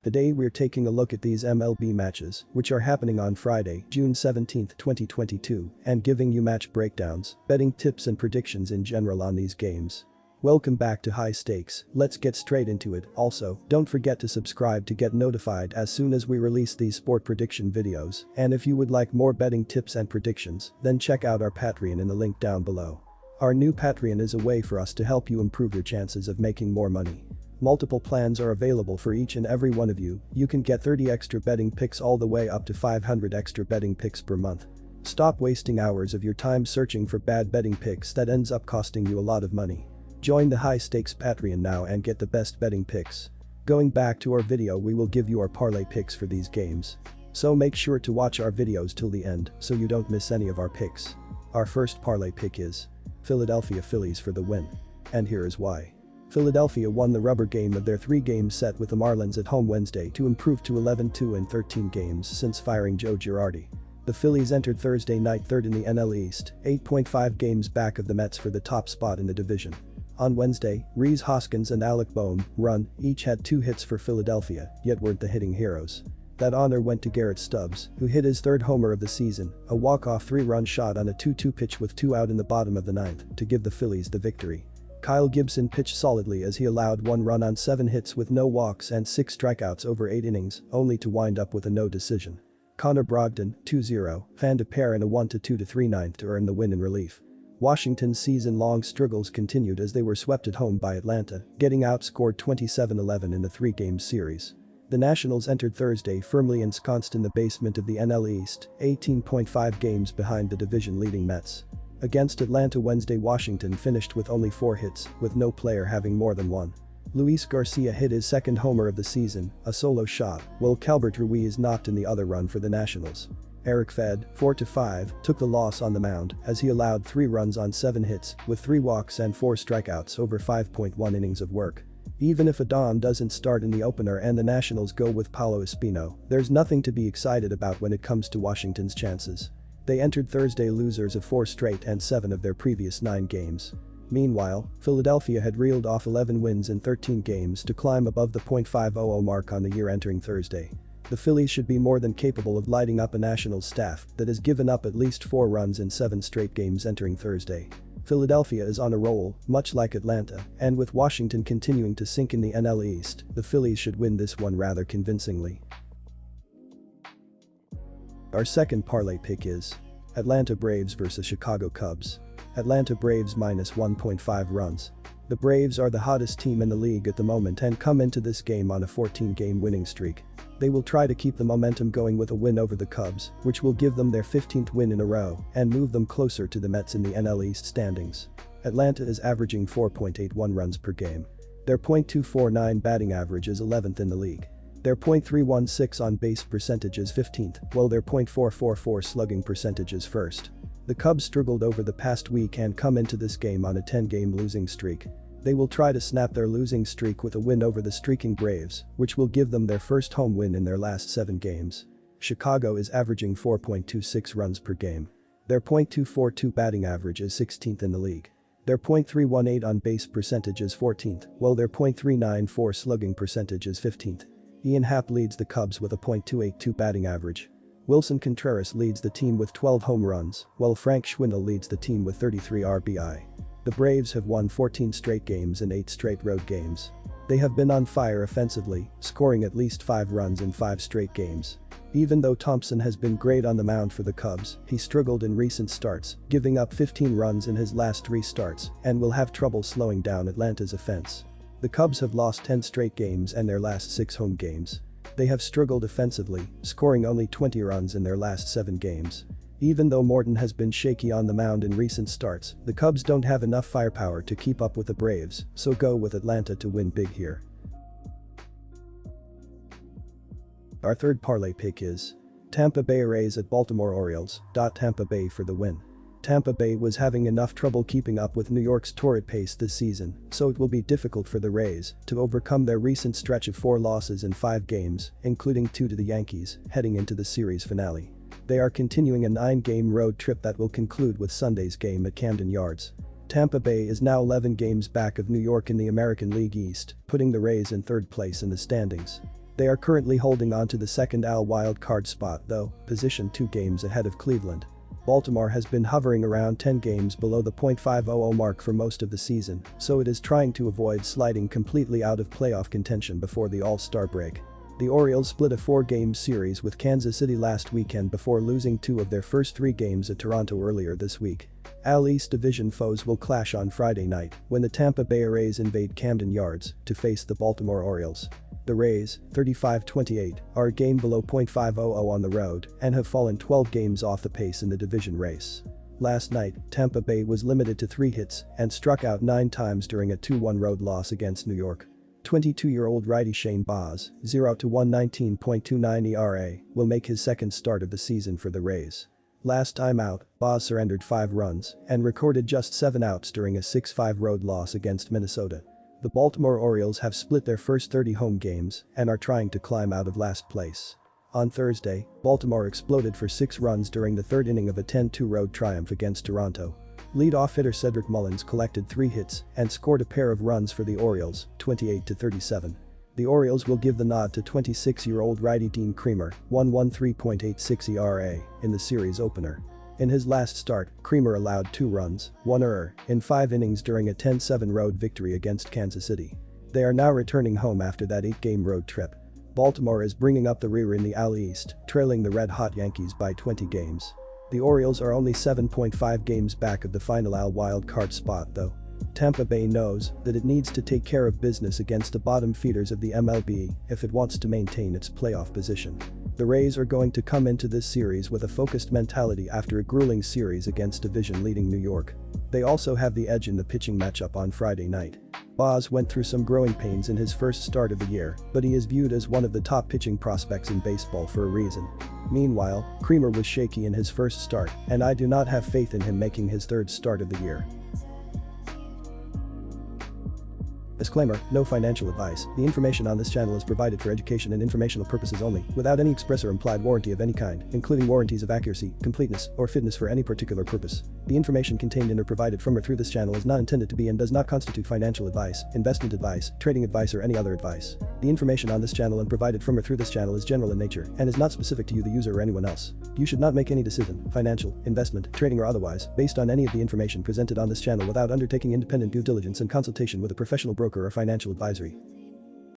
Today we're taking a look at these MLB matches, which are happening on Friday, June 17, 2022, and giving you match breakdowns, betting tips and predictions in general on these games. Welcome back to High Stakes, let's get straight into it. Also, don't forget to subscribe to get notified as soon as we release these sport prediction videos, and if you would like more betting tips and predictions, then check out our Patreon in the link down below. Our new Patreon is a way for us to help you improve your chances of making more money. Multiple plans are available for each and every one of you. You can get 30 extra betting picks all the way up to 500 extra betting picks per month. Stop wasting hours of your time searching for bad betting picks that ends up costing you a lot of money. Join the High Stakes Patreon now and get the best betting picks. Going back to our video, we will give you our parlay picks for these games. So make sure to watch our videos till the end so you don't miss any of our picks. Our first parlay pick is Philadelphia Phillies for the win. And here is why. Philadelphia won the rubber game of their 3-game set with the Marlins at home Wednesday to improve to 11-2 in 13 games since firing Joe Girardi. The Phillies entered Thursday night third in the NL East, 8.5 games back of the Mets for the top spot in the division. On Wednesday, Rhys Hoskins and Alec Bohm each had 2 hits for Philadelphia, yet weren't the hitting heroes. That honor went to Garrett Stubbs, who hit his 3rd homer of the season, a walk-off 3-run shot on a 2-2 pitch with 2 out in the bottom of the 9th to give the Phillies the victory. Kyle Gibson pitched solidly as he allowed 1 run on 7 hits with no walks and 6 strikeouts over 8 innings, only to wind up with a no decision. Connor Brogdon, 2-0, fanned a pair in a 1-2 3 9th to earn the win in relief. Washington's season-long struggles continued as they were swept at home by Atlanta, getting outscored 27-11 in the 3-game series. The Nationals entered Thursday firmly ensconced in the basement of the NL East, 18.5 games behind the division-leading Mets. Against Atlanta Wednesday, Washington finished with only 4 hits, with no player having more than 1. Luis Garcia hit his 2nd homer of the season, a solo shot, while Calbert Ruiz knocked in the other run for the Nationals. Eric Fed, 4-5, took the loss on the mound as he allowed 3 runs on 7 hits, with 3 walks and 4 strikeouts over 5.1 innings of work. Even if Adon doesn't start in the opener and the Nationals go with Paulo Espino, there's nothing to be excited about when it comes to Washington's chances. They entered Thursday losers of 4 straight and 7 of their previous 9 games. Meanwhile, Philadelphia had reeled off 11 wins in 13 games to climb above the .500 mark on the year entering Thursday. The Phillies should be more than capable of lighting up a Nationals staff that has given up at least 4 runs in 7 straight games entering Thursday. Philadelphia is on a roll, much like Atlanta, and with Washington continuing to sink in the NL East, the Phillies should win this one rather convincingly. Our second parlay pick is Atlanta Braves vs Chicago Cubs. Atlanta Braves -1.5 runs. The Braves are the hottest team in the league at the moment and come into this game on a 14-game winning streak. They will try to keep the momentum going with a win over the Cubs, which will give them their 15th win in a row and move them closer to the Mets in the NL East standings. Atlanta is averaging 4.81 runs per game. Their .249 batting average is 11th in the league. Their .316 on-base percentage is 15th, while their .444 slugging percentage is 1st. The Cubs struggled over the past week and come into this game on a 10-game losing streak. They will try to snap their losing streak with a win over the streaking Braves, which will give them their first home win in their last 7 games. Chicago is averaging 4.26 runs per game. Their .242 batting average is 16th in the league. Their .318 on-base percentage is 14th, while their .394 slugging percentage is 15th. Ian Happ leads the Cubs with a .282 batting average. Wilson Contreras leads the team with 12 home runs, while Frank Schwindel leads the team with 33 RBI. The Braves have won 14 straight games and 8 straight road games. They have been on fire offensively, scoring at least 5 runs in 5 straight games. Even though Thompson has been great on the mound for the Cubs, he struggled in recent starts, giving up 15 runs in his last 3 starts, and will have trouble slowing down Atlanta's offense. The Cubs have lost 10 straight games and their last 6 home games. They have struggled offensively, scoring only 20 runs in their last 7 games. Even though Morton has been shaky on the mound in recent starts, the Cubs don't have enough firepower to keep up with the Braves, so go with Atlanta to win big here. Our third parlay pick is Tampa Bay Rays at Baltimore Orioles. Tampa Bay for the win. Tampa Bay was having enough trouble keeping up with New York's torrid pace this season, so it will be difficult for the Rays to overcome their recent stretch of 4 losses in 5 games, including 2 to the Yankees, heading into the series finale. They are continuing a 9-game road trip that will conclude with Sunday's game at Camden Yards. Tampa Bay is now 11 games back of New York in the American League East, putting the Rays in 3rd place in the standings. They are currently holding on to the second AL wild card spot though, positioned 2 games ahead of Cleveland. Baltimore has been hovering around 10 games below the .500 mark for most of the season, so it is trying to avoid sliding completely out of playoff contention before the All-Star break. The Orioles split a 4-game series with Kansas City last weekend before losing 2 of their first 3 games at Toronto earlier this week. AL East division foes will clash on Friday night when the Tampa Bay Rays invade Camden Yards to face the Baltimore Orioles. The Rays, 35-28, are a game below .500 on the road and have fallen 12 games off the pace in the division race. Last night, Tampa Bay was limited to 3 hits and struck out 9 times during a 2-1 road loss against New York. 22-year-old righty Shane Baz, 0-119.29 ERA, will make his second start of the season for the Rays. Last time out, Baz surrendered 5 runs and recorded just 7 outs during a 6-5 road loss against Minnesota. The Baltimore Orioles have split their first 30 home games and are trying to climb out of last place. On Thursday, Baltimore exploded for 6 runs during the 3rd inning of a 10-2 road triumph against Toronto. Leadoff hitter Cedric Mullins collected 3 hits and scored a pair of runs for the Orioles, 28-37. The Orioles will give the nod to 26-year-old righty Dean Kremer, 113.86 ERA, in the series opener. In his last start, Kremer allowed 2 runs, 1 error, in 5 innings during a 10-7 road victory against Kansas City. They are now returning home after that 8-game road trip. Baltimore is bringing up the rear in the AL East, trailing the red-hot Yankees by 20 games. The Orioles are only 7.5 games back of the final AL wild card spot though. Tampa Bay knows that it needs to take care of business against the bottom feeders of the MLB if it wants to maintain its playoff position. The Rays are going to come into this series with a focused mentality after a grueling series against division-leading New York. They also have the edge in the pitching matchup on Friday night. Baz went through some growing pains in his first start of the year, but he is viewed as one of the top pitching prospects in baseball for a reason. Meanwhile, Kremer was shaky in his first start, and I do not have faith in him making his 3rd start of the year. Disclaimer, no financial advice. The information on this channel is provided for education and informational purposes only, without any express or implied warranty of any kind, including warranties of accuracy, completeness, or fitness for any particular purpose. The information contained in or provided from or through this channel is not intended to be and does not constitute financial advice, investment advice, trading advice, or any other advice. The information on this channel and provided from or through this channel is general in nature and is not specific to you the user or anyone else. You should not make any decision, financial, investment, trading or otherwise, based on any of the information presented on this channel without undertaking independent due diligence and consultation with a professional broker or financial advisory.